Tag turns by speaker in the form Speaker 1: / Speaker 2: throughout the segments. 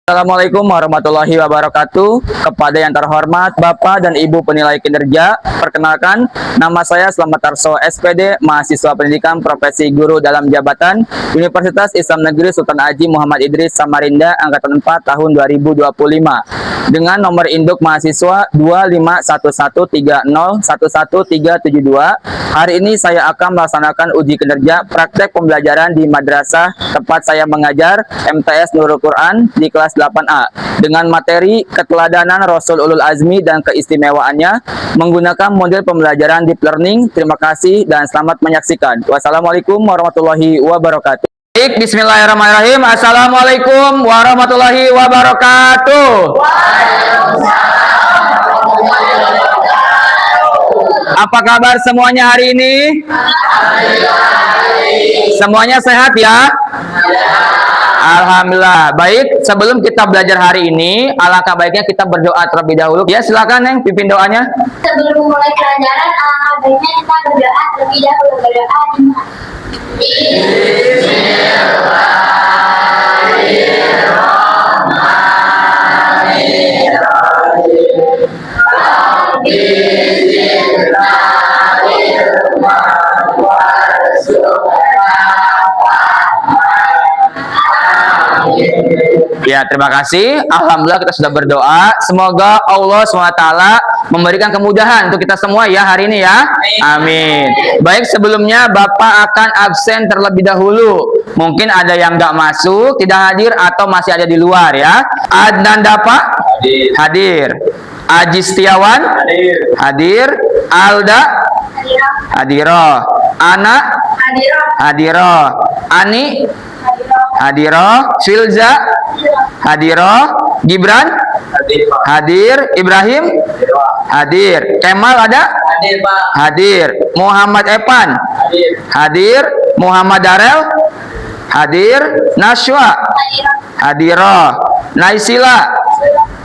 Speaker 1: Assalamualaikum warahmatullahi wabarakatuh. Kepada yang terhormat Bapak dan Ibu penilai kinerja, perkenalkan nama saya Slamet Tarso SPD, mahasiswa pendidikan profesi guru dalam jabatan Universitas Islam Negeri Sultan Haji Muhammad Idris Samarinda angkatan 4 tahun 2025 dengan nomor induk mahasiswa 25113011372. Hari ini saya akan melaksanakan uji kinerja praktek pembelajaran di madrasah tempat saya mengajar MTS Nurul Quran di kelas 8A dengan materi keteladanan Rasul Ulul Azmi dan keistimewaannya menggunakan model pembelajaran deep learning. Terima kasih dan selamat menyaksikan. Wassalamualaikum warahmatullahi wabarakatuh. Baik, bismillahirrahmanirrahim. Assalamualaikum warahmatullahi wabarakatuh. Apa kabar semuanya hari ini? Semuanya sehat ya? Alhamdulillah. Baik, sebelum kita belajar hari ini, alangkah baiknya kita berdoa terlebih dahulu. Ya, silakan Neng, pimpin doanya.
Speaker 2: Sebelum memulai pelajaran, alangkah baiknya kita berdoa terlebih dahulu. Berdoa
Speaker 1: Ya, terima kasih. Alhamdulillah kita sudah berdoa. Semoga Allah SWT memberikan kemudahan untuk kita semua ya hari ini ya. Amin. Baik, sebelumnya Bapak akan absen terlebih dahulu. Mungkin ada yang nggak masuk, tidak hadir, atau masih ada di luar ya. Adnan Pak? Hadir. Aji Setiawan? Hadir. Alda? Hadiro. Ana? Hadiro. Ani? Hadiro. Filza? Hadiro. Gibran? Hadir. Ibrahim? Hadir. Kemal ada?
Speaker 3: Hadir, Pak.
Speaker 1: Hadir. Muhammad Epan? Hadir. Muhammad Darel? Hadir. Nashwa? Hadiro. Naisila?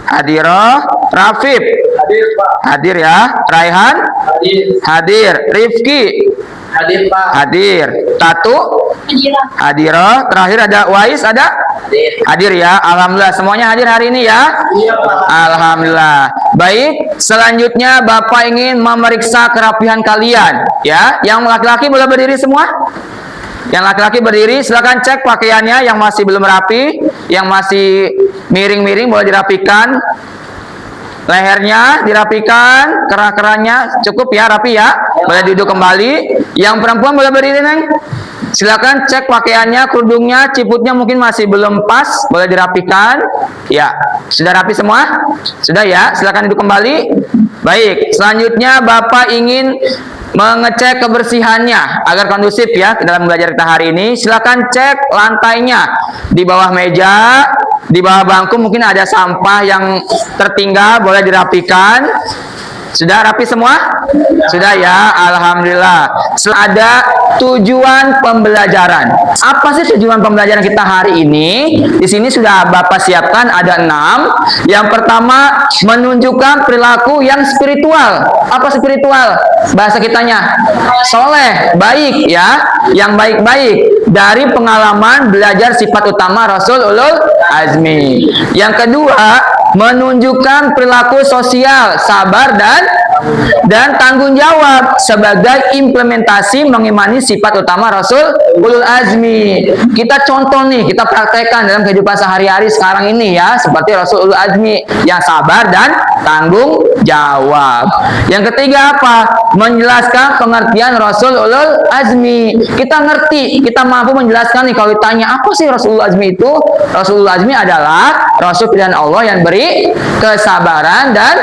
Speaker 1: Hadiro. Rafif?
Speaker 3: Hadir, Pak.
Speaker 1: Hadir ya. Raihan? Hadir. Rifki?
Speaker 3: Hadir, Pak.
Speaker 1: Hadir. Tatu? Hadiro. Terakhir ada Wais ada? Hadir ya. Alhamdulillah semuanya hadir hari ini ya.
Speaker 3: Iya, Pak.
Speaker 1: Alhamdulillah. Baik, selanjutnya Bapak ingin memeriksa kerapihan kalian ya. Yang laki-laki boleh berdiri semua? Yang laki-laki berdiri, silakan cek pakaiannya. Yang masih belum rapi, yang masih miring-miring boleh dirapikan. Lehernya dirapikan, kerah-kerahnya cukup ya, rapi ya. Boleh duduk kembali. Yang perempuan boleh berdiri, Neng. Silakan cek pakaiannya, kerudungnya, ciputnya mungkin masih belum pas, boleh dirapikan. Ya, sudah rapi semua? Sudah ya, silakan duduk kembali. Baik, selanjutnya Bapak ingin mengecek kebersihannya agar kondusif ya dalam belajar kita hari ini. Silakan cek lantainya, di bawah meja, di bawah bangku mungkin ada sampah yang tertinggal, boleh dirapikan. Sudah rapi semua? Sudah ya, alhamdulillah. Ada tujuan pembelajaran. Apa sih tujuan pembelajaran kita hari ini? Di sini sudah Bapak siapkan ada 6. Yang pertama, menunjukkan perilaku yang spiritual. Apa spiritual? Bahasa kitanya soleh, baik ya, yang baik-baik dari pengalaman belajar sifat utama Rasul Ulul Azmi. Yang kedua, menunjukkan perilaku sosial, sabar dan tanggung jawab sebagai implementasi mengimani sifat utama Rasul Ulul Azmi. Kita contoh nih, kita praktekkan dalam kehidupan sehari-hari sekarang ini ya, seperti Rasul Ulul Azmi yang sabar dan tanggung jawab. Yang ketiga apa? Menjelaskan pengertian Rasul Ulul Azmi. Kita ngerti, kita mampu menjelaskan nih kalau ditanya apa sih Rasul Ulul Azmi itu? Rasul Ulul Azmi adalah Rasul pilihan Allah yang beri kesabaran dan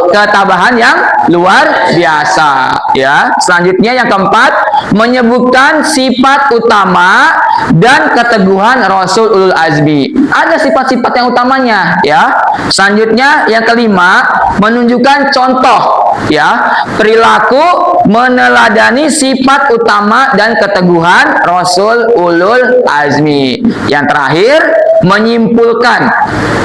Speaker 1: ketabahan yang luar biasa ya. Selanjutnya yang keempat, menyebutkan sifat utama dan keteguhan Rasul Ulul Azmi. Ada sifat-sifat yang utamanya ya. Selanjutnya yang kelima, menunjukkan contoh ya, perilaku meneladani sifat utama dan keteguhan Rasul Ulul Azmi. Yang terakhir, menyimpulkan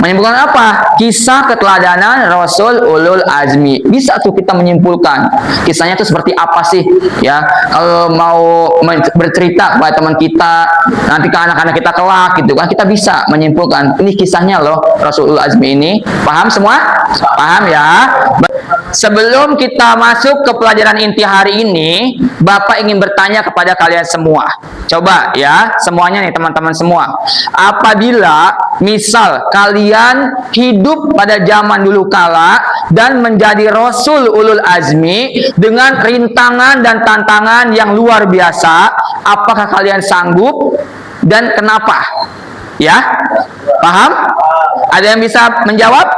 Speaker 1: apa? Kisah keteladanan Rasul Ulul Azmi. Bisa tuh kita menyimpulkan kisahnya itu seperti apa sih, ya. Kalau mau bercerita kepada teman kita, nanti ke anak-anak kita kelak gitu kan, kita bisa menyimpulkan ini kisahnya loh Rasul Ulul Azmi ini. Paham semua? Paham ya? Sebelum kita masuk ke pelajaran inti hari ini, Bapak ingin bertanya kepada kalian semua. Coba ya, semuanya nih teman-teman semua. Apabila misal kalian hidup pada zaman dulu kala dan menjadi Rasul Ulul Azmi dengan rintangan dan tantangan yang luar biasa, apakah kalian sanggup dan kenapa? Ya? Paham? Ada yang bisa menjawab?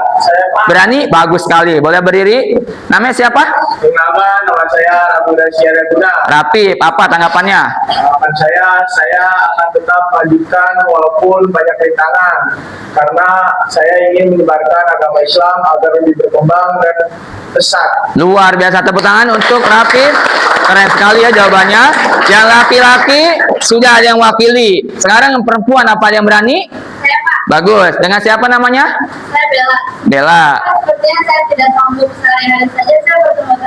Speaker 1: Berani? Bagus sekali. Boleh berdiri? Namanya siapa?
Speaker 3: Nama saya Rabu Dasyara Guna.
Speaker 1: Rapi, apa tanggapannya?
Speaker 3: Harapan saya akan tetap lanjutkan walaupun banyak rintangan, karena saya ingin menyebarkan agama Islam agar lebih berkembang dan besar.
Speaker 1: Luar biasa, tepuk tangan untuk Rapi. Keren sekali ya jawabannya. Yang laki-laki sudah ada yang wakili. Sekarang yang perempuan, apa ada yang berani?
Speaker 2: Saya Pak.
Speaker 1: Bagus. Dengan siapa namanya?
Speaker 2: Saya Bella.
Speaker 1: Bella.
Speaker 2: Sepertinya saya tidak sanggup sehari-hari saja saya bertemu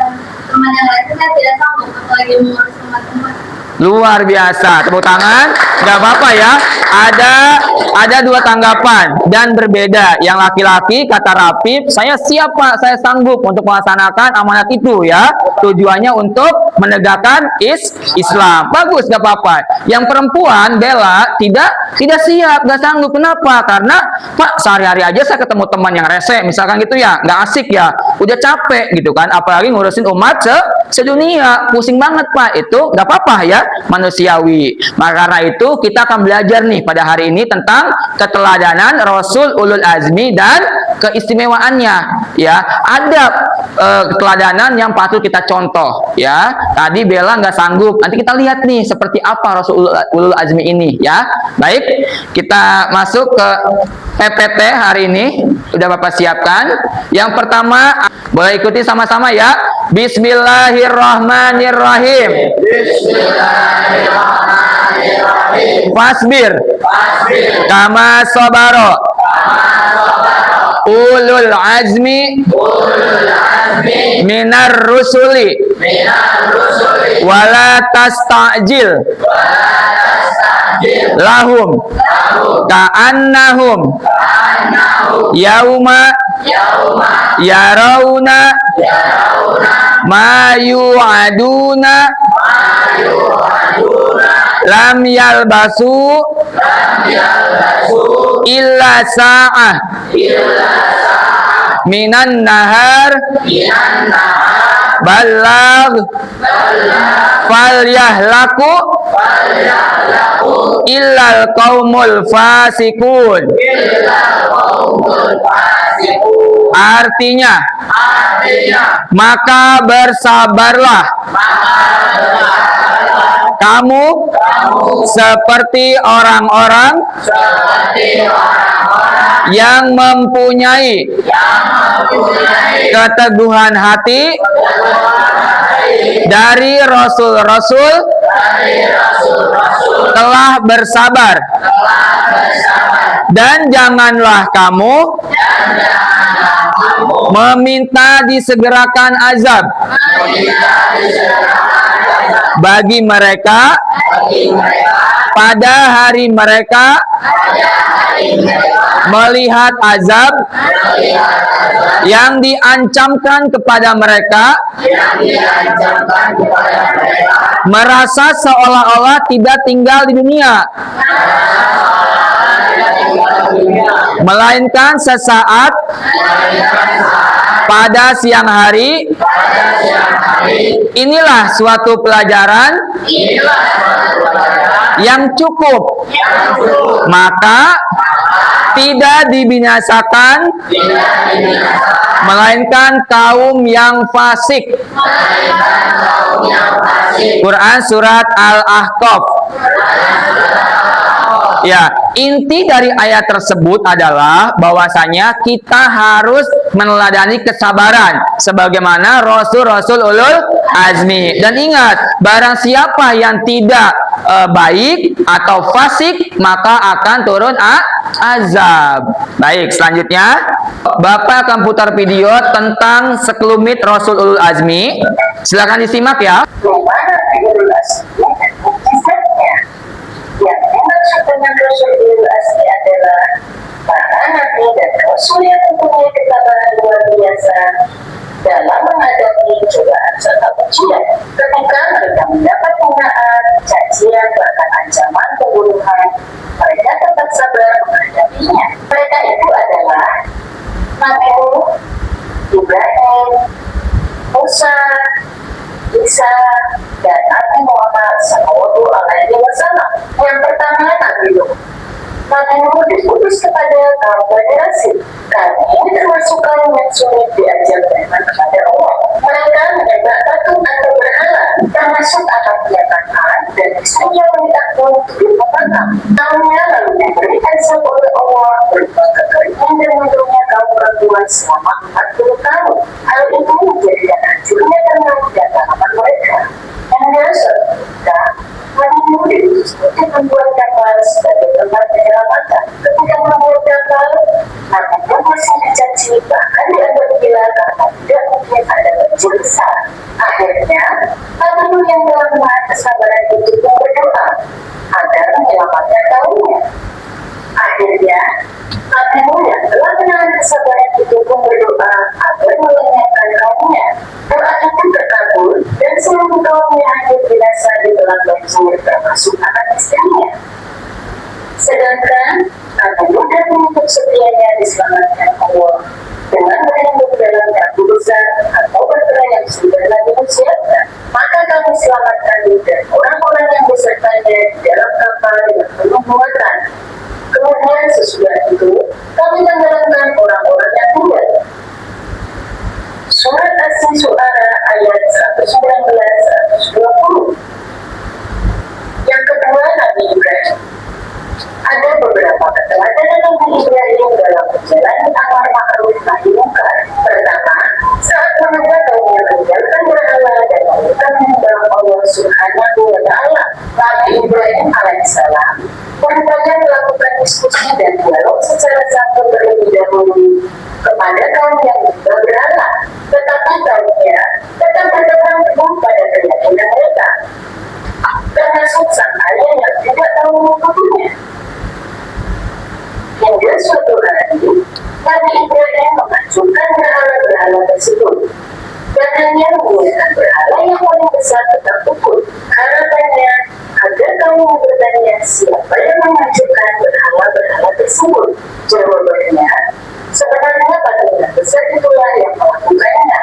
Speaker 2: teman yang lain, saya tidak sanggup apalagi mengurus teman-teman.
Speaker 1: Luar biasa, tepuk tangan. Gak apa-apa ya. Ada dua tanggapan dan berbeda. Yang laki-laki kata Rapip, saya siap Pak, saya sanggup untuk melaksanakan amanat itu ya. Tujuannya untuk menegakkan Islam. Bagus, gak apa-apa. Yang perempuan Bella tidak siap, gak sanggup. Kenapa? Karena Pak, sehari-hari aja saya ketemu teman yang rese, misalkan gitu ya, nggak asik ya, udah capek gitu kan. Apalagi ngurusin umat sedunia, pusing banget Pak. Itu gak apa-apa ya, manusiawi. Maka karena itu kita akan belajar nih pada hari ini tentang keteladanan Rasul Ulul Azmi dan keistimewaannya ya. Ada keteladanan yang patut kita contoh ya. Tadi Bella nggak sanggup, nanti kita lihat nih seperti apa Rasul Ulul Azmi ini ya. Baik, kita masuk ke PPT hari ini. Udah Bapak siapkan. Yang pertama, boleh ikuti sama-sama ya. Bismillahirrahmanirrahim. Fasbir kama sabaro ulul azmi minar rusuli wala tastajil lahum ka'annahum yauma yarawna ma yu'aduna lam yalbasu illa sa'ah minan nahar balagh falyahlaku illal qaumul fasikun. Artinya maka bersabarlah kamu seperti orang-orang yang mempunyai keteguhan hati dari Rasul-Rasul telah bersabar, dan janganlah kamu meminta disegerakan azab bagi mereka pada hari mereka melihat azab yang diancamkan kepada mereka, merasa seolah-olah tidak tinggal di dunia, melainkan sesaat pada siang hari. Inilah suatu pelajaran yang cukup, maka tidak dibinasakan melainkan kaum yang fasik. Quran surat Al-Ahqaf. Ya, inti dari ayat tersebut adalah bahwasanya kita harus meneladani kesabaran sebagaimana Rasul-Rasul Ulul Azmi. Dan ingat, barang siapa yang tidak baik atau fasik, maka akan azab. Baik, selanjutnya Bapak akan putar video tentang sekelumit Rasul Ulul Azmi. Silakan disimak ya.
Speaker 4: Bagaimana Ulul Azmi dan mukjizatnya? Yang dimaksud dengan Rasul Ulul Azmi adalah para nabi dan rasul yang mempunyai ketabahan luar biasa dalam menghadapi cobaan serta ujian. Ketika mereka mendapat hinaan, cacian, bahkan ancaman pembunuhan, mereka tetap sabar menghadapinya. Mereka itu adalah Nabi Nuh, Ibrahim, Musa, Isa, dan Nabi Muhammad SAW. Yang pertama, Nabi Nuh. Nabi Nuh diutus kepada kaum Bani Rasul. Kami termasuk kaum yang sulit diajar beriman kepada Allah. Mereka menyembah patung atau berhala, termasuk akad dinyatakan dan istrinya wanita pun turut memakam. Kaumnya lalu diberikan sabuk oleh Allah berupa kekeringan dan mundurnya kaum perempuan selama 40 tahun. Hal itu menjadikan hancurnya tanah dan tanaman mereka. Hingga suatu ketika Nabi Nuh diutus untuk membuat kapal sebagai tempat penyelamatan. Ketika membuat kapal, Nabi Nuh masih dicaci, bahkan dianggap gila karena tidak mungkin ada banjir besar. Akhirnya, Nabi Nuh yang telah menahan kesabaran itu pun berdoa agar menyelamatkan kaumnya. Akhirnya, Nabi Nuh yang telah menahan kesabaran itu pun berdoa agar melenyapkan kaumnya. Doa itu terkabul dan seluruh kaumnya hancur binasa di dalam banjir, termasuk anak istrinya. Sedangkan Nabi Nuh dan pengikut setianya diselamatkan Allah dengan berlindung dalam perahu besar atau bahtera yang sudah Nabi Nuh siapkan. Maka kami selamatkan Nuh dan orang-orang yang besertanya di dalam kapal yang penuh muatan. Kemudian sesudah itu kami tenggelamkan orang-orang yang tinggal. Surat As-Syu'ara ayat 119-120. Yang kedua, Nabi Ibrahim. Ada beberapa keteladanan Nabi Ibrahim dalam menjalani amar ma'ruf nahi munkar. Pertama, saat meminta kaumnya meninggalkan berhala dan meminta menyembah Allah Subhanahu wa Ta'ala, Nabi Ibrahim alaihissalam berupaya melakukan diskusi dan dialog secara santun terlebih dahulu kepada kaum yang menyembah berhala, tetapi kaumnya tetap berpegang teguh pada keyakinan mereka, termasuk sang ayah yang tidak tahu mengikutinya. Hingga suatu hari, Nabi Ibrahim menghancurkan berhala-berhala tersebut dan hanya menggunakan berhala yang paling besar tetap ukur. Harapannya agar kamu bertanya siapa yang menghancurkan berhala-berhala tersebut. Jawabannya, sebenarnya patung yang besar itulah yang melakukannya.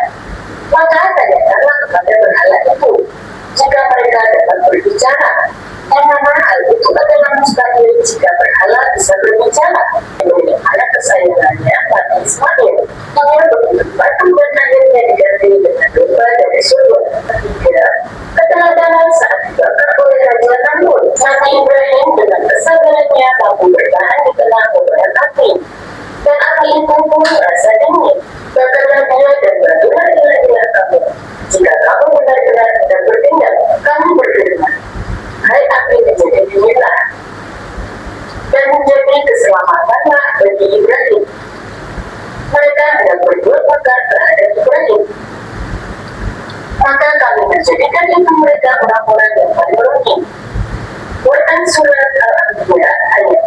Speaker 4: Maka tanyakanlah kepada berhala itu jika mereka dapat berbicara. Yang mana hal itu adalah mustahil jika berhala bisa berbicara. Menjadi anak kesayangannya Nabi Ismail, ia begitu batu dan akhirnya diganti dengan domba dari surga. Ketiga, keteladanan saat dibakar oleh Raja Namrud. Nabi Ibrahim dengan kesabarannya mampu bertahan di tengah kobaran api, dan api itu pun merasa dingin. Bakarlah dia dan berdoa ilah kamu. Jika kamu benar-benar tidak bertindak, kamu berfirman, hai api menjadi dinginlah, dan menjadi keselamatanlah bagi Ibrahim. Mereka hendak berbuat makar terhadap Ibrahim, maka kami menjadikan itu mereka orang-orang yang paling rugi. Quran Surat Al-Anbiya ayat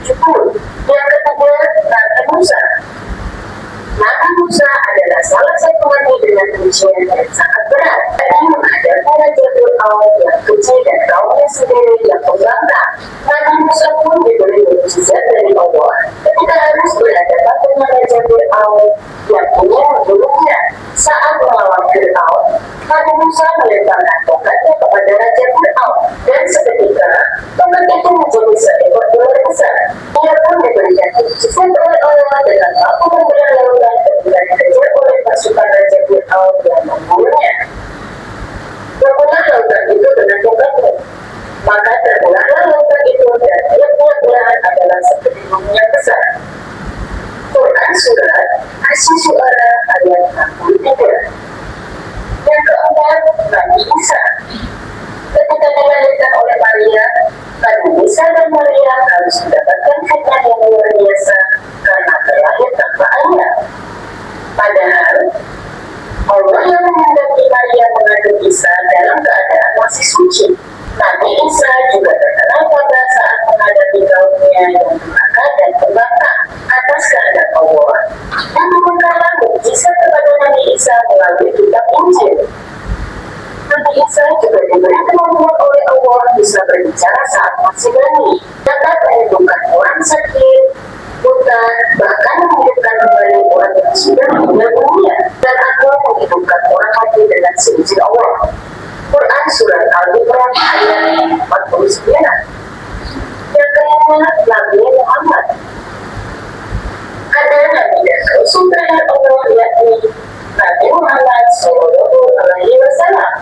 Speaker 4: 68-70. Yang ketiga, Nabi Musa. Nabi Musa adalah salah satu nabi dengan ujian yang sangat berat. Ia menghadapi Raja Fir'aun yang kecil dan kaumnya sendiri yang pembangkang. Nabi Musa pun diberi mukjizat dari Allah ketika harus berhadapan dengan Raja Fir'aun yang ingin membunuhnya. Saat melawan Fir'aun, Nabi Musa melemparkan tongkatnya kepada Raja Fir'aun, dan seketika tongkat itu menjadi seekor ular besar. Ia pun diberikan mukjizat oleh Allah dengan mampu membelah lautan ketika dikejar oleh pasukan Raja Fir'aun yang membunuhnya. Berbelah lautan itu dengan tongkatnya, maka terbelahlah lautan itu dan tiap-tiap belahan adalah seperti gunung yang besar. Quran Surat Asy-Syu'ara ayat 63. Yang keempat, Nabi Isa. Ketika dilahirkan oleh Maria, Nabi Nabi Isa dan Maria harus mendapatkan fitnah yang luar biasa karena terlahir tanpa ayah. Padahal Allah yang menghendaki Maria mengandung Isa dalam keadaan masih suci. Nabi Isa juga terkenal pada saat menghadapi kaumnya yang durhaka dan pembangkang atas kehendak Allah dan memberikan mukjizat kepada Nabi Isa melalui kitab Injil. Nabi Isa juga diberi kemampuan oleh Allah bisa berbicara saat masih bayi, dapat menyembuhkan orang sakit, buta, bahkan menghidupkan kembali orang yang sudah meninggal dunia, dan Allah menghidupkan orang mati dengan seizin Allah. Quran Surat Al-Imran ayat 49. Yang kelima, Nabi Muhammad. Ada Nabi dan Rasul terakhir Allah yakni Nabi Muhammad Sallallahu Alaihi Wasallam.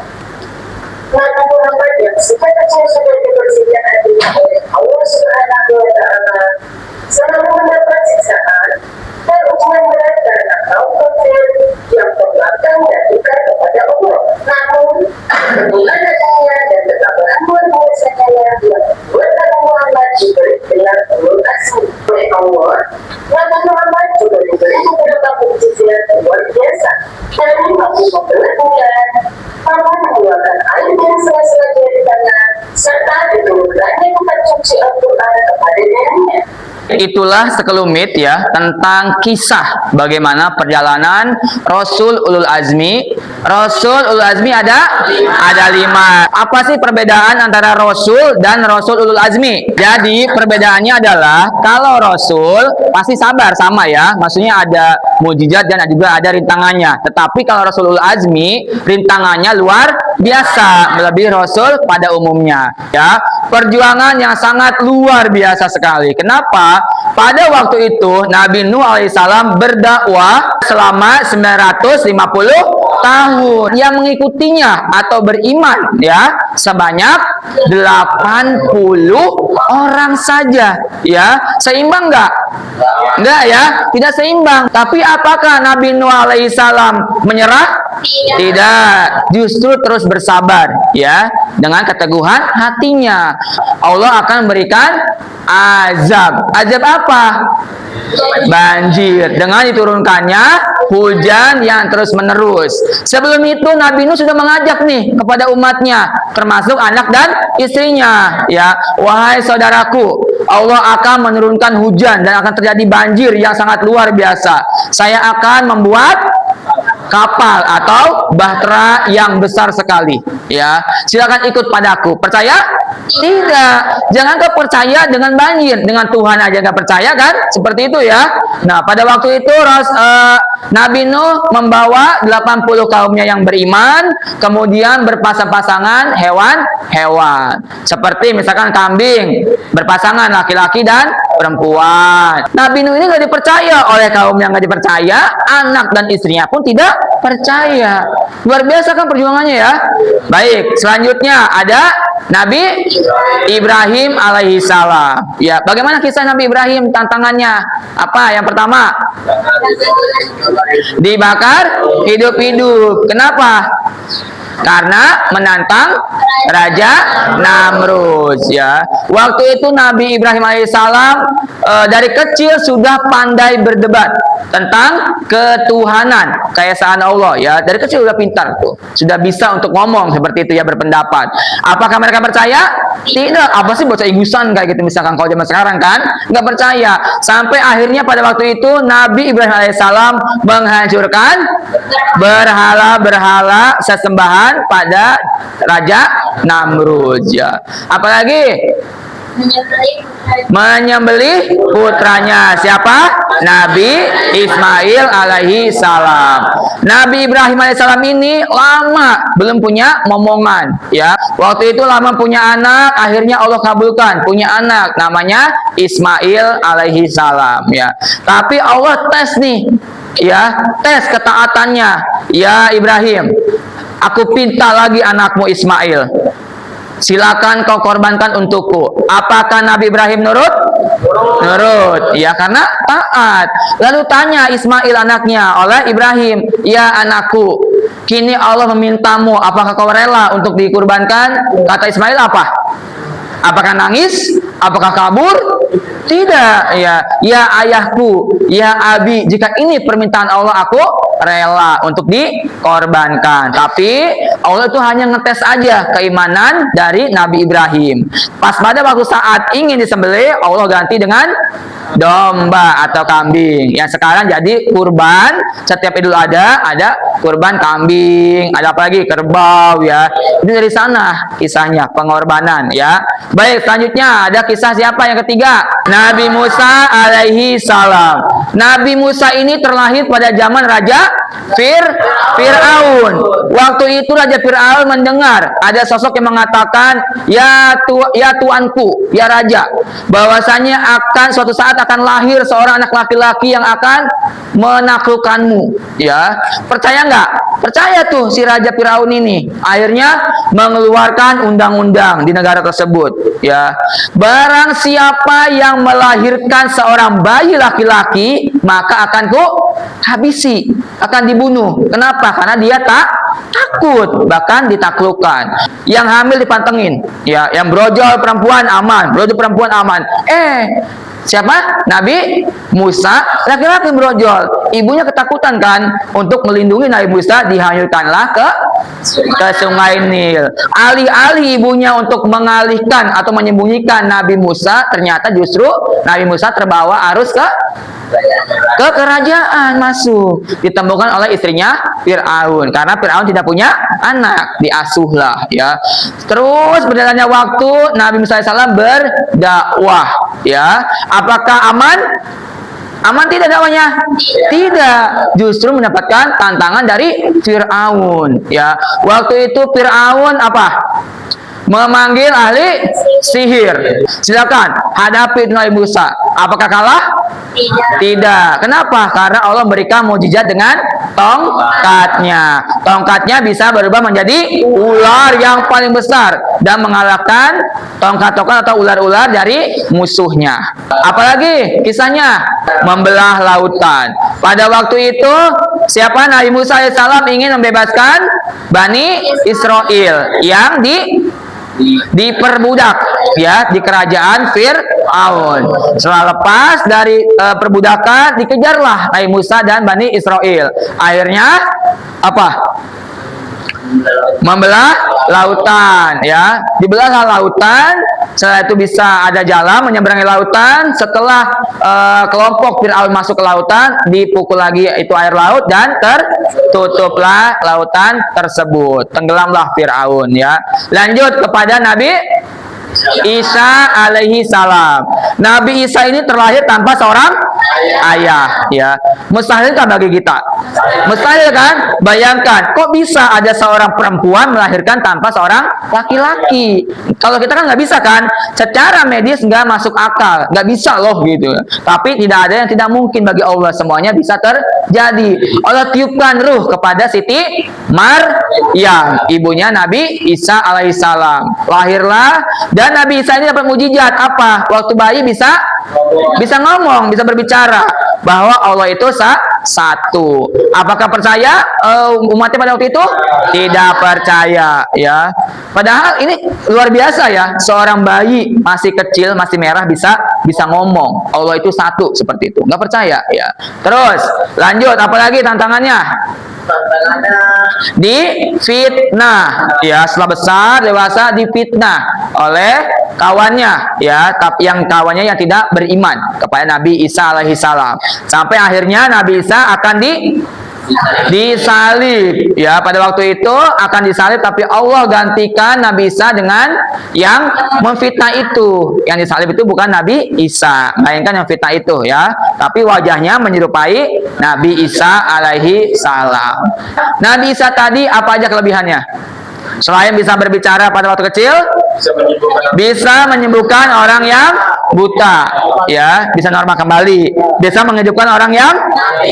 Speaker 4: Nabi Muhammad yang sejak kecil sudah dibersihkan hatinya oleh Allah Subhanahu Wa Taala selalu mendapat siksaan dan ujian berat karena kaum kafir yang pembangkang dan ingkar kepada Allah. Namun, dengan adanya dan ketabahan luar biasanya yang membuat Nabi Muhammad diberi gelar ulul azmi oleh Allah. Nabi Muhammad juga diberi beberapa mukjizat luar biasa. Dari waktu membelah bulan, Allah mengeluarkan air yang sela-sela dari tangan, serta diturunkannya tempat suci Al-Quran kepada dirinya.
Speaker 1: Itulah sekelumit ya tentang kisah bagaimana perjalanan Rasul Ulul Azmi. Rasul Ulul Azmi ada 5. Apa sih perbedaan antara Rasul dan Rasul Ulul Azmi? Jadi perbedaannya adalah kalau Rasul pasti sabar sama ya, maksudnya ada mukjizat dan juga ada rintangannya. Tetapi kalau Rasul Ulul Azmi rintangannya luar biasa melebihi Rasul pada umumnya ya. Perjuangan yang sangat luar biasa sekali. Kenapa? Pada waktu itu Nabi Nuh alaihissalam berdakwah selama 950 tahun. Yang mengikutinya atau beriman ya sebanyak 80 orang saja ya. Seimbang enggak? Enggak ya, tidak seimbang. Tapi apakah Nabi Nuh alaihissalam menyerah? Tidak, justru terus bersabar ya dengan keteguhan hatinya. Allah akan memberikan azab. Azab apa? Banjir dengan diturunkannya hujan yang terus menerus. Sebelum itu Nabi Nuh sudah mengajak nih kepada umatnya, termasuk anak dan istrinya ya, wahai saudaraku, Allah akan menurunkan hujan dan akan terjadi banjir yang sangat luar biasa. Saya akan membuat kapal atau bahtera yang besar sekali ya. Silakan ikut padaku. Percaya? Tidak. Jangan kau percaya dengan banjir, dengan Tuhan aja nggak percaya kan? Seperti itu ya. Nah, pada waktu itu Nabi Nuh membawa 80 kaumnya yang beriman, kemudian berpasang-pasangan hewan-hewan. Seperti misalkan kambing berpasangan laki-laki dan perempuan. Nabi Nuh ini nggak dipercaya oleh kaum yang nggak dipercaya, anak dan istrinya pun tidak percaya. Luar biasa kan perjuangannya ya. Baik, selanjutnya ada Nabi Ibrahim alaihi salam. Ya, bagaimana kisah Nabi Ibrahim? Tantangannya apa? Yang pertama, dibakar hidup-hidup. Kenapa? Karena menantang Raja Namrud ya. Waktu itu Nabi Ibrahim alaihissalam dari kecil sudah pandai berdebat tentang ketuhanan, keesaan Allah ya. Dari kecil sudah pintar tuh, sudah bisa untuk ngomong seperti itu ya, berpendapat. Apakah mereka percaya? Tidak. Apa sih bocah igusan kayak gitu misalkan kalau zaman sekarang kan? Nggak percaya. Sampai akhirnya pada waktu itu Nabi Ibrahim alaihissalam menghancurkan berhala-berhala sesembahan pada Raja Namrud ya. Apalagi menyembelih putranya. Siapa? Nabi Ismail alaihi salam. Nabi Ibrahim alaihi salam ini lama belum punya momongan ya. Waktu itu lama punya anak, akhirnya Allah kabulkan punya anak namanya Ismail alaihi salam ya. Tapi Allah tes nih ya, tes ketaatannya. Ya Ibrahim, aku pinta lagi anakmu Ismail. Silakan kau korbankan untukku. Apakah Nabi Ibrahim nurut? Nurut. Ya, karena taat. Lalu tanya Ismail anaknya oleh Ibrahim, ya anakku, kini Allah memintamu, apakah kau rela untuk dikurbankan? Kata Ismail apa? Apakah nangis? Apakah kabur? Tidak, ya. Ya ayahku, ya abi, jika ini permintaan Allah, aku rela untuk dikorbankan. Tapi Allah itu hanya ngetes aja keimanan dari Nabi Ibrahim. Pas pada waktu saat ingin disembelih, Allah ganti dengan domba atau kambing. Yang sekarang jadi kurban. Setiap Idul Adha ada kurban kambing, ada apa lagi? Kerbau, ya. Ini dari sana kisahnya pengorbanan, ya. Baik, selanjutnya ada kisah siapa yang ketiga? Nabi Musa alaihi salam. Nabi Musa ini terlahir pada zaman Raja Fir'aun. Waktu itu Raja Fir'aun mendengar ada sosok yang mengatakan, ya tuanku, ya raja, bahwasanya akan suatu saat akan lahir seorang anak laki-laki yang akan menaklukkanmu, ya. Percaya nggak? Percaya tuh si Raja Fir'aun ini. Akhirnya mengeluarkan undang-undang di negara tersebut, ya. Barang siapa yang melahirkan seorang bayi laki-laki, maka akan ku habisi, akan dibunuh. Kenapa? Karena dia takut, bahkan ditaklukkan. Yang hamil dipantengin, ya. Yang brojol perempuan aman, brojol perempuan aman. Siapa? Nabi Musa, laki-laki brojol. Ibunya ketakutan kan, untuk melindungi Nabi Musa dihanyutkanlah ke sungai Nil. Alih-alih ibunya untuk mengalihkan atau menyembunyikan Nabi Musa, ternyata justru Nabi Musa terbawa arus ke kerajaan, masuk, ditemukan oleh istrinya Fir'aun, karena Fir'aun tidak punya anak, diasuhlah, ya. Terus berjalannya waktu, Nabi Musa AS berdakwah, ya. Apakah aman? Aman tidak dakwahnya? Tidak, justru mendapatkan tantangan dari Fir'aun, ya. Waktu itu Fir'aun apa? Memanggil ahli sihir. Silakan hadapi Nabi Musa. Apakah kalah? Tidak. Kenapa? Karena Allah memberikan mukjizat dengan tongkatnya. Tongkatnya bisa berubah menjadi ular yang paling besar dan mengalahkan tongkat-tongkat atau ular-ular dari musuhnya. Apalagi kisahnya membelah lautan. Pada waktu itu siapa? Nabi Musa AS ingin membebaskan Bani Israel yang diperbudak, ya, di kerajaan Fir'aun. Setelah lepas dari perbudakan, dikejarlah Nabi Musa dan Bani Israel. Akhirnya apa? Membelah lautan, ya. Dibelah lautan. Setelah itu bisa ada jalan menyeberangi lautan. Setelah kelompok Fir'aun masuk ke lautan, dipukul lagi itu air laut dan tertutuplah lautan tersebut. Tenggelamlah Fir'aun, ya. Lanjut kepada Nabi Isa alaihi salam. Nabi Isa ini terlahir tanpa seorang ayah, ya. Mustahil kan bagi kita? Mustahil kan? Bayangkan, kok bisa ada seorang perempuan melahirkan tanpa seorang laki-laki? Kalau kita kan nggak bisa kan? Secara medis nggak masuk akal, nggak bisa loh gitu. Tapi tidak ada yang tidak mungkin bagi Allah, semuanya bisa terjadi. Allah tiupkan ruh kepada Siti Maryam, ibunya Nabi Isa alaihissalam. Lahirlah, dan Nabi Isa ini dapat mukjizat apa? Waktu bayi bisa ngomong, bisa berbicara bahwa Allah itu satu. Apakah percaya umatnya pada waktu itu? Tidak percaya, ya. Padahal ini luar biasa, ya. Seorang bayi masih kecil, masih merah bisa ngomong. Allah itu satu, seperti itu. Nggak percaya, ya. Terus lanjut, apalagi tantangannya? Difitnah, ya. Setelah besar dewasa difitnah oleh kawannya, ya. Tapi yang kawannya yang tidak beriman kepada Nabi Isa alaihissalam, sampai akhirnya Nabi Isa akan disalib, ya. Pada waktu itu akan disalib, tapi Allah gantikan Nabi Isa dengan yang memfitnah itu. Yang disalib itu bukan Nabi Isa, melainkan yang fitnah itu, ya. Tapi wajahnya menyerupai Nabi Isa alaihi salam. Nabi Isa tadi apa aja kelebihannya? Selain bisa berbicara pada waktu kecil, bisa menyembuhkan orang yang buta, ya, bisa normal kembali, bisa menghidupkan orang yang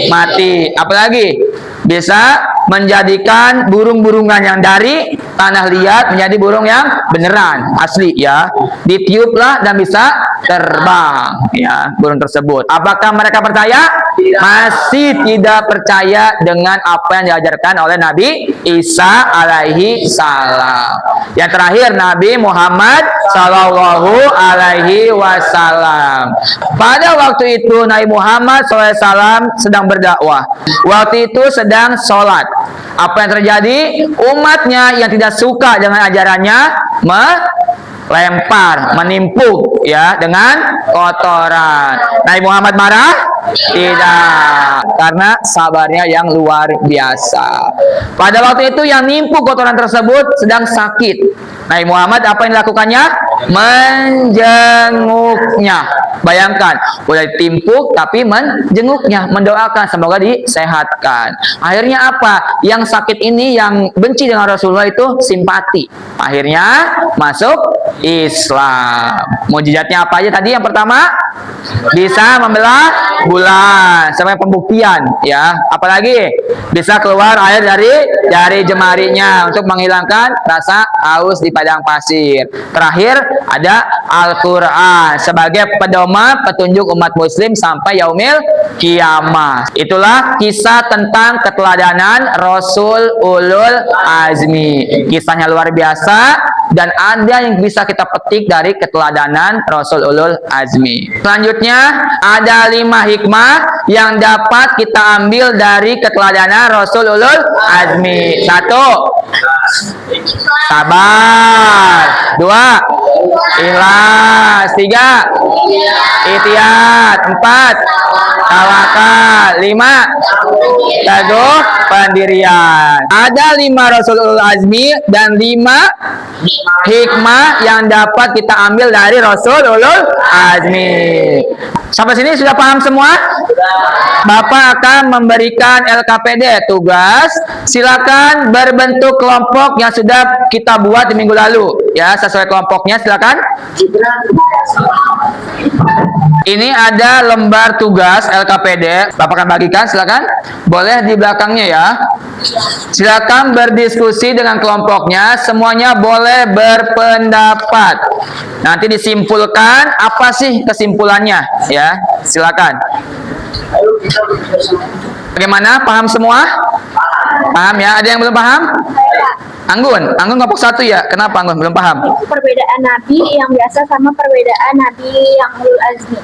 Speaker 1: mati. Apalagi bisa menjadikan burung-burungan yang dari tanah liat menjadi burung yang beneran asli, ya. Ditiuplah dan bisa terbang, ya, burung tersebut. Apakah mereka percaya? Masih tidak percaya dengan apa yang diajarkan oleh Nabi Isa alaihi salam. Yang terakhir Nabi Muhammad Sallallahu Alaihi Wasallam. Pada waktu itu Nabi Muhammad SAW sedang berdakwah. Waktu itu sedang sholat. Apa yang terjadi? Umatnya yang tidak suka dengan ajarannya melempar, menimpuk ya dengan kotoran. Nabi Muhammad marah? Tidak, karena sabarnya yang luar biasa. Pada waktu itu yang nimpuk kotoran tersebut sedang sakit. Nabi Muhammad apa yang dilakukannya? Menjenguknya. Bayangkan, udah ditimpuk tapi menjenguknya, mendoakan semoga disehatkan. Akhirnya apa? Yang sakit ini yang benci dengan Rasulullah itu simpati. Akhirnya masuk Islam. Mukjizatnya apa aja tadi? Yang pertama, bisa membelah bulan sampai pembuktian ya. Apalagi bisa keluar air dari jemarinya untuk menghilangkan rasa haus di padang pasir. Terakhir ada Al-Qur'an sebagai pedoman petunjuk umat muslim sampai yaumil kiamat. Itulah kisah tentang keteladanan Rasul Ulul Azmi. Kisahnya luar biasa dan ada yang bisa kita petik dari keteladanan Rasul Ulul Azmi. Selanjutnya ada 5 hikmah yang dapat kita ambil dari keteladanan Rasul Ulul Azmi. 1. Sabar. 2. Ikhlas. 3. Ihtiyat. 4. Tawakal. 5. Teguh pendirian. Ada 5 Rasul Ulul Azmi dan 5 hikmah yang dapat kita ambil dari Rasul Ulul Azmi. Sampai sini sudah paham semua? Bapak akan memberikan LKPD tugas. Silakan berbentuk kelompok yang sudah kita buat di minggu lalu ya, sesuai kelompoknya silakan. Ini ada lembar tugas LKPD. Bapak akan bagikan, silakan. Boleh di belakangnya ya. Silakan berdiskusi dengan kelompoknya. Semuanya boleh berpendapat. Nanti disimpulkan apa sih kesimpulannya ya. Silakan. Bagaimana? Paham semua? Paham ya? Ada yang belum paham? Anggun kelompok 1 ya. Kenapa Anggun belum paham?
Speaker 2: Perbedaan Nabi yang biasa sama perbedaan Nabi yang Ulul Azmi.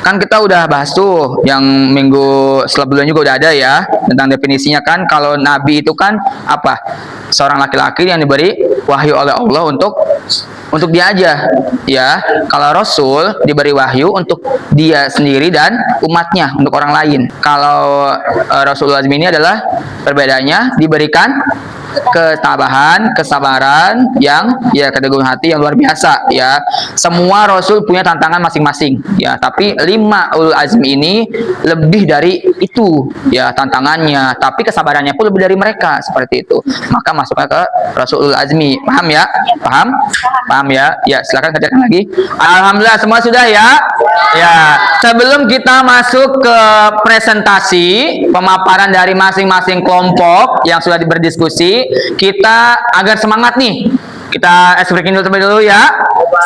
Speaker 1: Kan kita udah bahas tuh yang minggu sebelumnya juga udah ada ya tentang definisinya kan. Kalau Nabi itu kan apa? Seorang laki-laki yang diberi wahyu oleh Allah untuk dia aja ya. Kalau Rasul diberi wahyu untuk dia sendiri dan umatnya, untuk orang lain. Kalau Rasulullah ini adalah perbedaannya diberikan ketabahan, kesabaran yang ya keteguhan hati yang luar biasa ya. Semua Rasul punya tantangan masing-masing ya, tapi 5 Ulul Azmi ini lebih dari itu ya tantangannya, tapi kesabarannya pun lebih dari mereka seperti itu. Maka masuknya ke Rasul Ulul Azmi. Paham ya? Paham? Paham ya? Ya, silakan kerjakan lagi. Alhamdulillah semua sudah ya? Ya. Sebelum kita masuk ke presentasi pemaparan dari masing-masing kelompok yang sudah berdiskusi, kita agar semangat nih. Kita ice breaking dulu terlebih dulu ya.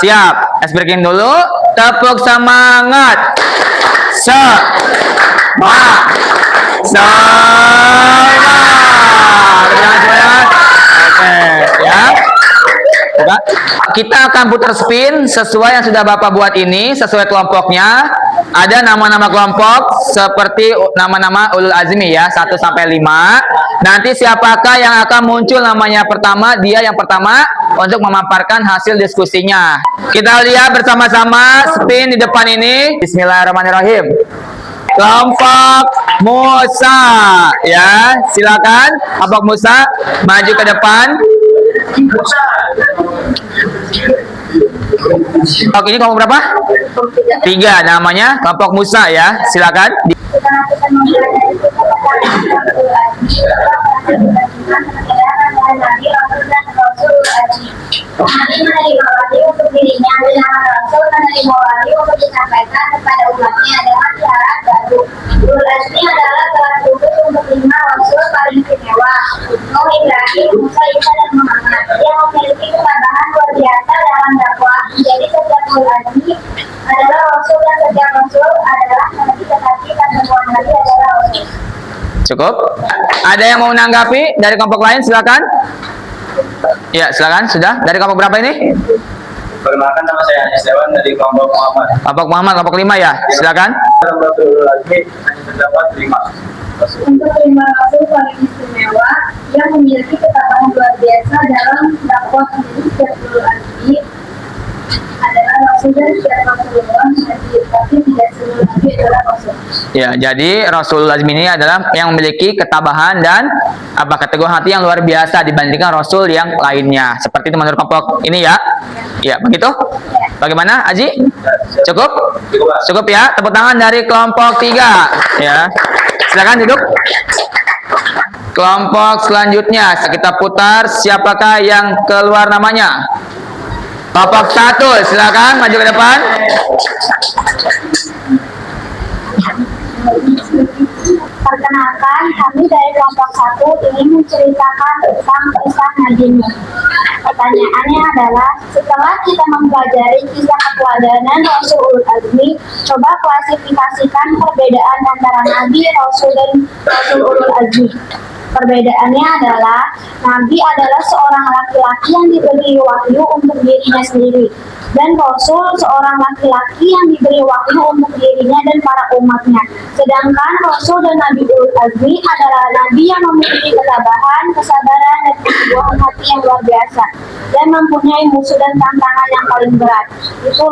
Speaker 1: Siap. Ice breaking dulu. Tepuk semangat. Semangat. Oke, ya. Buka. Kita akan putar spin sesuai yang sudah Bapak buat ini, sesuai kelompoknya. Ada nama-nama kelompok seperti nama-nama Ulul Azmi ya, 1 sampai 5. Nanti siapakah yang akan muncul namanya pertama, dia yang pertama untuk memaparkan hasil diskusinya. Kita lihat bersama-sama spin di depan ini. Bismillahirrahmanirrahim. Kelompok Musa ya, silakan kelompok Musa maju ke depan. Kelompok ini kelompok berapa? 3, namanya kelompok Musa ya, silakan.
Speaker 2: Nabi menerima wahyu untuk dirinya dengan Rasul menerima wahyu untuk disampaikan kepada umatnya dengan syarat baru. Ulul Azmi adalah kelas khusus untuk 5 Rasul paling istimewa, Nuh, Ibrahim, Musa, Isa, dan Muhammad, yang memiliki ketabahan luar biasa dalam dakwah. Jadi setiap Ulul Azmi adalah Rasul dan setiap Rasul adalah Nabi, tetapi dan semua Nabi adalah Rasul.
Speaker 1: Cukup? Ada yang mau menanggapi dari kelompok lain? Silakan. Ya, silakan. Sudah. Dari kelompok berapa ini?
Speaker 5: Perkenalkan, nama saya Anies Dewan dari kelompok Muhammad.
Speaker 1: Kelompok Muhammad, kelompok 5 ya. Silakan.
Speaker 5: Dalam Rasulul Azmi hanya terdapat 5.
Speaker 2: Untuk 5 rasul paling istimewa yang memiliki ketabahan luar biasa dalam dakwah menjadi setiap ulul azmi adalah rasul dan setiap Rasulullah, tapi tidak semua nabi adalah rasul.
Speaker 1: Ya, jadi Rasul Azmi ini adalah yang memiliki ketabahan dan keteguhan hati yang luar biasa dibandingkan Rasul yang lainnya. Seperti itu menurut kelompok ini ya. Ya, begitu? Bagaimana, Aji? Cukup? Cukup ya. Tepuk tangan dari kelompok 3. Ya. Silakan duduk. Kelompok selanjutnya kita putar, siapakah yang keluar namanya? Kelompok 1, silakan maju ke depan.
Speaker 2: Perkenalkan, kami dari kelompok 1 ingin menceritakan tentang kisah Nabi Nuh. Pertanyaannya adalah, setelah kita mempelajari kisah keteladanan Rasul Ulul Azmi, coba klasifikasikan perbedaan antara Nabi, Rasul, dan Rasul Ulul Azmi. Perbedaannya adalah, Nabi adalah seorang laki-laki yang diberi wahyu untuk dirinya sendiri, dan Rasul seorang laki-laki yang diberi wahyu untuk dirinya dan para umatnya. Sedangkan Rasul dan Nabi Ulul Azmi adalah Nabi yang memiliki ketabahan, kesabaran, dan keteguhan hati yang luar biasa, dan mempunyai musuh dan tantangan yang paling berat. Itu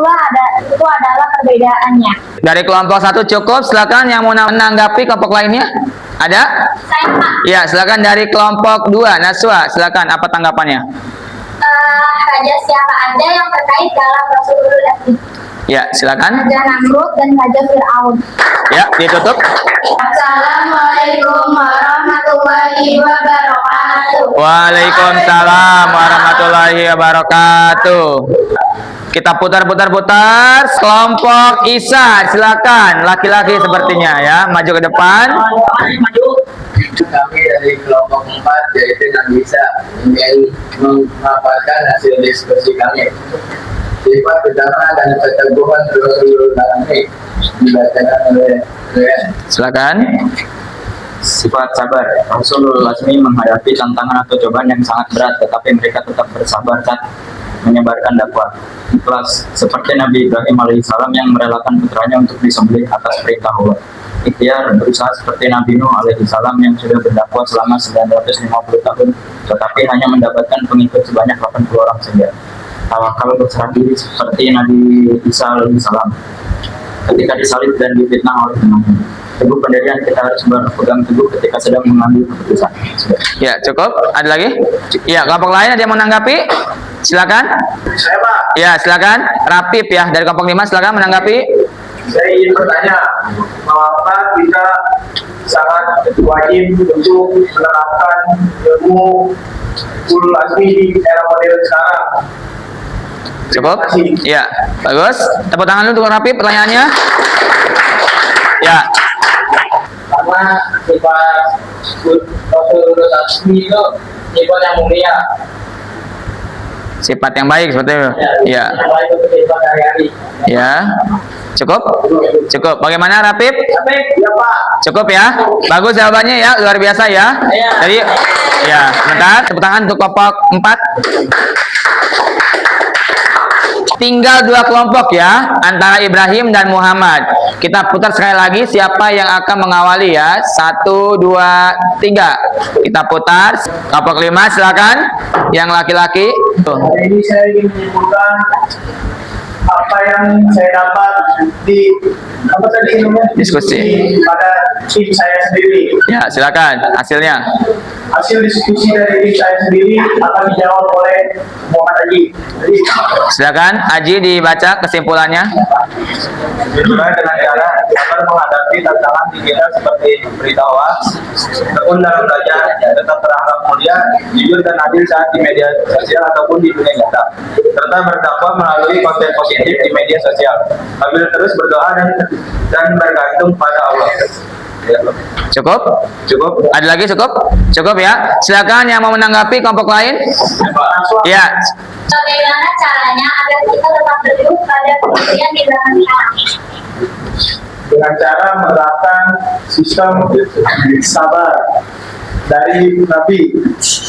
Speaker 2: adalah perbedaannya.
Speaker 1: Dari kelompok 1 cukup, silakan yang mau menanggapi kelompok lainnya. Ada?
Speaker 2: Saya Pak.
Speaker 1: Ya, silakan dari kelompok 2, Naswa, silakan apa tanggapannya?
Speaker 2: Raja siapa aja yang terkait dalam Rasul Ulul Azmi?
Speaker 1: Ya, silakan.
Speaker 2: Raja Namrud dan Raja Fir'aun.
Speaker 1: Ya, ditutup.
Speaker 2: Assalamualaikum warahmatullahi wabarakatuh.
Speaker 1: Waalaikumsalam warahmatullahi wabarakatuh. Kita putar. Kelompok Isa, silakan. Laki-laki sepertinya ya, maju ke depan.
Speaker 5: Kami dari kelompok 4, yaitu Nabi Isa, ingin memaparkan hasil diskusi kami. Sifat pertama dan keteguhan Rasulul Azmi dibacakan oleh
Speaker 1: Silakan.
Speaker 5: sifat sabar. Rasulul Azmi menghadapi tantangan atau cobaan yang sangat berat, tetapi mereka tetap bersabar saat menyebarkan dakwah. Ikhlas, seperti Nabi Ibrahim alaihissalam yang merelakan putranya untuk disembelih atas perintah Allah. Ikhtiar, berusaha seperti Nabi Nuh alaihissalam yang sudah berdakwah selama 950 tahun, tetapi hanya mendapatkan pengikut sebanyak 80 orang saja. Tawakal, berserah diri seperti Nabi Isa alaihissalam ketika disalib dan difitnah oleh temannya. Teguh pendirian, kita harus berpegang teguh ketika sedang mengambil keputusan.
Speaker 1: Ya, cukup. Ada lagi? Ya, kelompok lain ada yang mau menanggapi? Silakan.
Speaker 3: Saya Pak,
Speaker 1: Ya, silakan. Rapip ya dari kelompok 5, silakan menanggapi.
Speaker 3: saya ingin bertanya, mengapa kita sangat wajib untuk menerapkan ilmu Ulul Azmi di era modern sekarang?
Speaker 1: Cukup?
Speaker 3: Terima kasih.
Speaker 1: Ya, bagus. Tepuk tangan dulu untuk Rapip pertanyaannya. Ya,
Speaker 5: Karena sifat Rasulul Azmi itu sifat yang mulia,
Speaker 1: sifat yang baik seperti itu. Ya.
Speaker 5: yang baik untuk sifat hari-hari.
Speaker 1: Ya. Cukup? Cukup. Bagaimana Rapip?
Speaker 3: Ya Pak.
Speaker 1: Cukup ya? Bagus jawabannya ya, luar biasa ya. Jadi ya, sebentar, tepuk tangan untuk kelompok 4. Tinggal 2 kelompok ya, antara Ibrahim dan Muhammad. Kita putar sekali lagi siapa yang akan mengawali ya. 1, 2, 3. Kita putar. Kelompok 5 silakan. Yang laki-laki. Tuh.
Speaker 3: Hari ini saya ingin menyimpulkan apa yang saya dapat di apa tadi namanya?
Speaker 1: Diskusi.
Speaker 3: Pada tim saya sendiri.
Speaker 1: Ya, silakan hasilnya.
Speaker 3: Hasil diskusi dari tim saya sendiri akan dijawab oleh Muhammad Haji. Jadi,
Speaker 1: Silakan Aji dibaca kesimpulannya.
Speaker 5: Dimulai dengan cara sabar menghadapi tantangan di kita seperti berita hoaks, tekun dalam belajar, tetap berakhlak mulia, jujur dan adil saat di media sosial ataupun di dunia nyata, serta berdakwah melalui konten positif di media sosial, sambil terus berdoa dan bergantung pada Allah. Ya,
Speaker 1: Cukup?
Speaker 5: cukup.
Speaker 1: Ada lagi cukup? Cukup ya. Silakan yang mau menanggapi kelompok lain. Ya.
Speaker 2: Bagaimana caranya agar kita tetap teguh pada kemudian di belakang kita?
Speaker 3: dengan cara menerapkan sistem sabar dari Nabi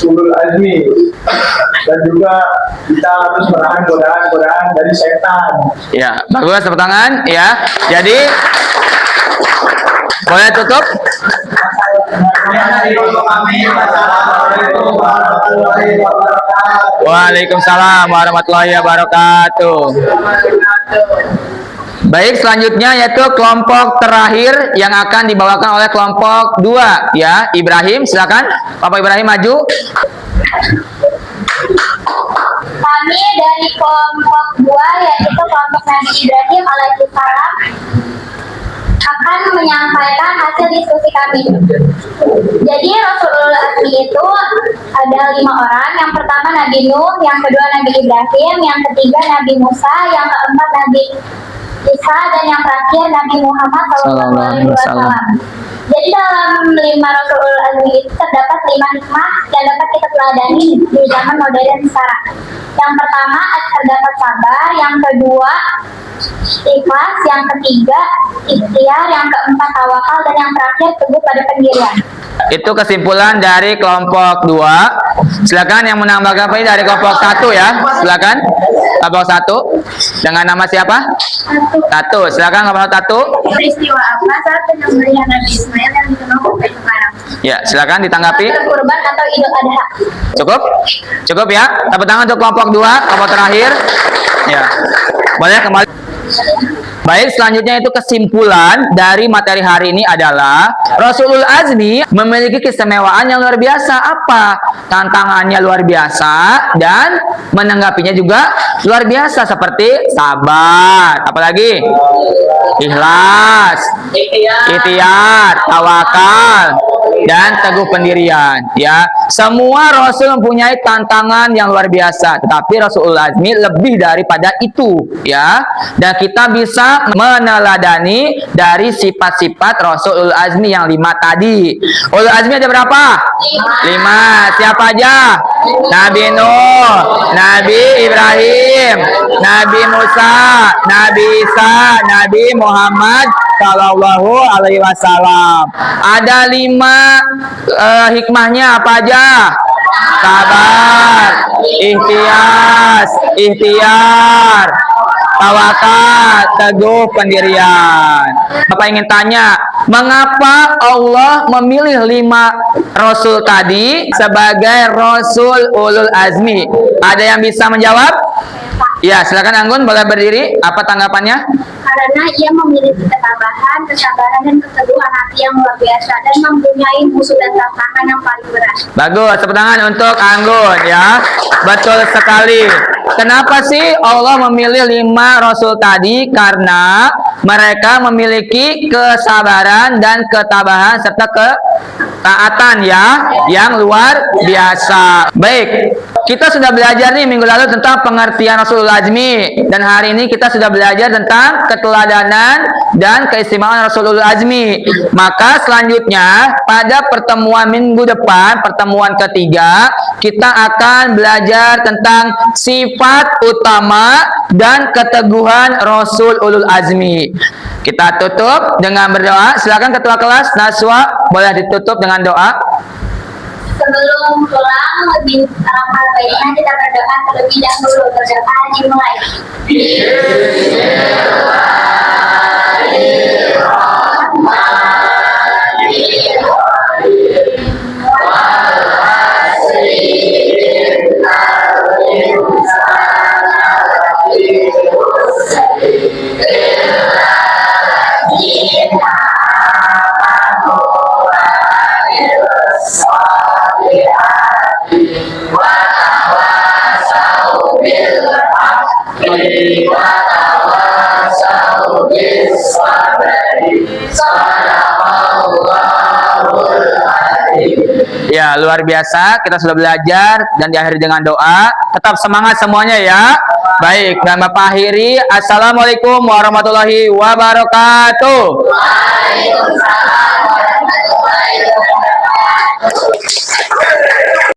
Speaker 3: Ulul Azmi, dan juga kita harus menahan godaan-godaan dari setan.
Speaker 1: Ya, bagus, tepuk tangan ya. Jadi boleh tutup. Waalaikumsalam warahmatullahi wabarakatuh. Baik, selanjutnya yaitu kelompok terakhir yang akan dibawakan oleh kelompok 2 ya. Ibrahim, silakan. Bapak Ibrahim maju.
Speaker 2: Kami dari kelompok 2 yaitu kelompok Nabi Ibrahim alaihissalam akan menyampaikan hasil diskusi kami. Jadi Rasulullah Azmi itu ada 5 orang. Yang pertama Nabi Nuh, yang kedua Nabi Ibrahim, yang ketiga Nabi Musa, yang keempat Nabi Isa, dan yang terakhir Nabi Muhammad SAW. Jadi dalam 5 Rasulul Azmi itu terdapat 5 hikmah yang dapat kita teladani di zaman modern sekarang. Yang pertama terdapat sabar, yang kedua ikhlas, yang ketiga ikhtiar, yang keempat tawakal, dan yang terakhir teguh pada pendirian.
Speaker 1: Itu kesimpulan dari kelompok 2. Silakan yang menambahkan dari kelompok 1 ya. Silakan. Kelompok 1 dengan nama siapa? Satu. Silakan kelompok 1.
Speaker 2: Peristiwa apa saat penyembelihan Nabi Ismail yang dikenal sampai sekarang?
Speaker 1: Ya, silakan ditanggapi.
Speaker 2: Kurban atau Idul Adha?
Speaker 1: Cukup? Cukup ya. Tepuk tangan untuk kelompok 2, kelompok terakhir. Ya. Boleh kembali. Baik, selanjutnya itu kesimpulan dari materi hari ini adalah Rasulul Azmi memiliki keistimewaan yang luar biasa. Apa? Tantangannya luar biasa dan menanggapinya juga luar biasa, seperti sabar, apalagi ikhlas, ikhtiar, tawakal, dan teguh pendirian. Ya, semua Rasul mempunyai tantangan yang luar biasa, tetapi Rasulul Azmi lebih daripada itu, ya. Dan kita bisa meneladani dari sifat-sifat Rasulul Azmi yang 5 tadi. Ulul Azmi ada berapa? 5. Siapa aja? Nabi Nuh, Nabi Ibrahim, Nabi Musa, Nabi Isa, Nabi Muhammad Sallallahu Alaihi Wasallam. Ada 5 hikmahnya apa aja? Sabar, ikhtiar, tawakal, teguh pendirian. Bapak ingin tanya, mengapa Allah memilih 5 Rasul tadi sebagai Rasul Ulul Azmi? Ada yang bisa menjawab? Ya, silakan Anggun, boleh berdiri. Apa tanggapannya?
Speaker 2: Karena ia memiliki ketabahan, kesabaran, dan keteguhan hati yang luar biasa, dan mempunyai musuh dan tantangan yang paling berat.
Speaker 1: Bagus, tepuk tangan untuk Anggun ya. Betul sekali. Kenapa sih Allah memilih 5 Rasul tadi? Karena mereka memiliki kesabaran dan ketabahan serta ketaatan ya, yang luar biasa. Baik, kita sudah belajar nih minggu lalu tentang pengertian Rasulul Azmi, dan hari ini kita sudah belajar tentang keteladanan dan keistimewaan Rasulul Azmi. Maka selanjutnya pada pertemuan minggu depan, pertemuan ketiga, kita akan belajar tentang sifat utama dan keteguhan Rasul Ulul Azmi. Kita tutup dengan berdoa. Silakan ketua kelas Naswa, boleh ditutup dengan doa.
Speaker 2: Sebelum pulang, lebih alangkah baiknya kita berdoa terlebih dahulu. Berdoa dimulai.
Speaker 1: Ya, luar biasa. Kita sudah belajar dan diakhiri dengan doa. Tetap semangat semuanya ya. Baik, dan Bapak akhiri. Assalamualaikum warahmatullahi wabarakatuh.